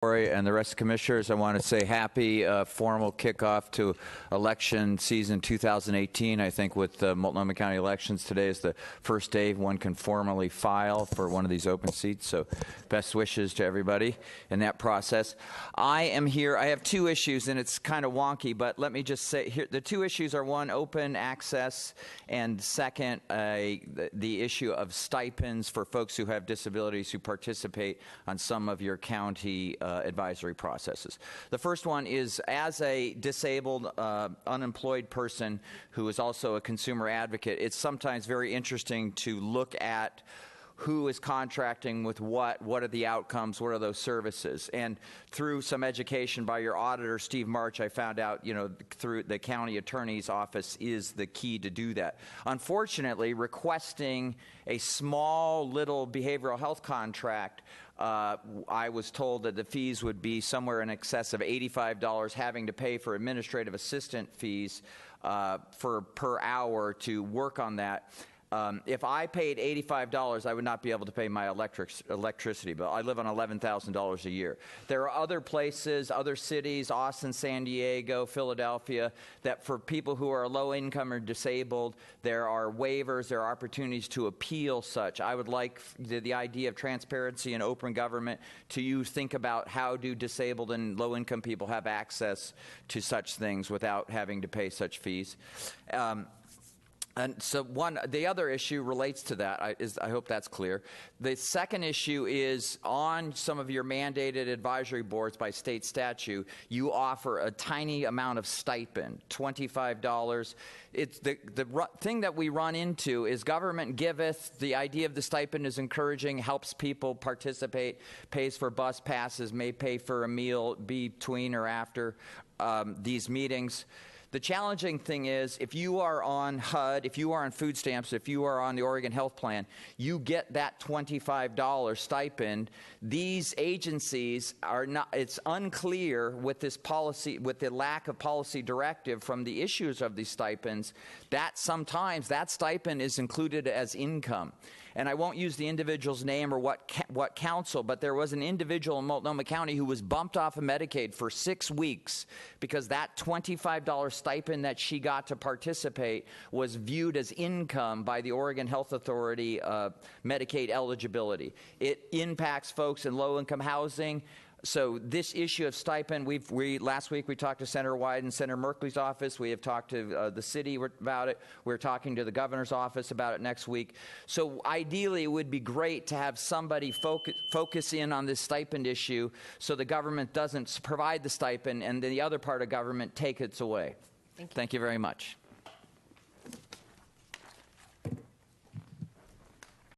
And the rest of the commissioners, I want to say happy formal kickoff to election season 2018. I think with the Multnomah County elections, today is the first day one can formally file for one of these open seats. So best wishes to everybody in that process. I am here. I have two issues, and it's kind of wonky, but let me just say here, the two issues are, one, open access, and second, the issue of stipends for folks who have disabilities who participate on some of your county advisory processes. The first one is, as a disabled, unemployed person who is also a consumer advocate, it's sometimes very interesting to look at who is contracting with what are the outcomes, what are those services. And through some education by your auditor, Steve March, I found out, through the county attorney's office is the key to do that. Unfortunately, requesting a small little behavioral health contract, I was told that the fees would be somewhere in excess of $85, having to pay for administrative assistant fees per hour to work on that. If I paid $85, I would not be able to pay my electricity bill. I live on $11,000 a year. There are other places, other cities, Austin, San Diego, Philadelphia, that for people who are low income or disabled, there are waivers, there are opportunities to appeal such. I would like the idea of transparency and open government to think about how do disabled and low income people have access to such things without having to pay such fees. And so the other issue relates to that. I hope that's clear. The second issue is, on some of your mandated advisory boards by state statute, you offer a tiny amount of stipend, $25. It's the thing that we run into is government giveth. The idea of the stipend is encouraging, helps people participate, pays for bus passes, may pay for a meal between or after these meetings. The challenging thing is, if you are on HUD, if you are on food stamps, if you are on the Oregon Health Plan, you get that $25 stipend. These agencies are not, it's unclear with this policy, with the lack of policy directive from the issuers of these stipends, that sometimes that stipend is included as income. And I won't use the individual's name or what council, but there was an individual in Multnomah County who was bumped off of Medicaid for 6 weeks because that $25 stipend that she got to participate was viewed as income by the Oregon Health Authority Medicaid eligibility. It impacts folks in low-income housing. So this issue of stipend, last week we talked to Senator Wyden and Senator Merkley's office. We have talked to the city about it. We're talking to the governor's office about it next week. So ideally, it would be great to have somebody focus in on this stipend issue so the government doesn't provide the stipend and the other part of government take it away. Thank you very much.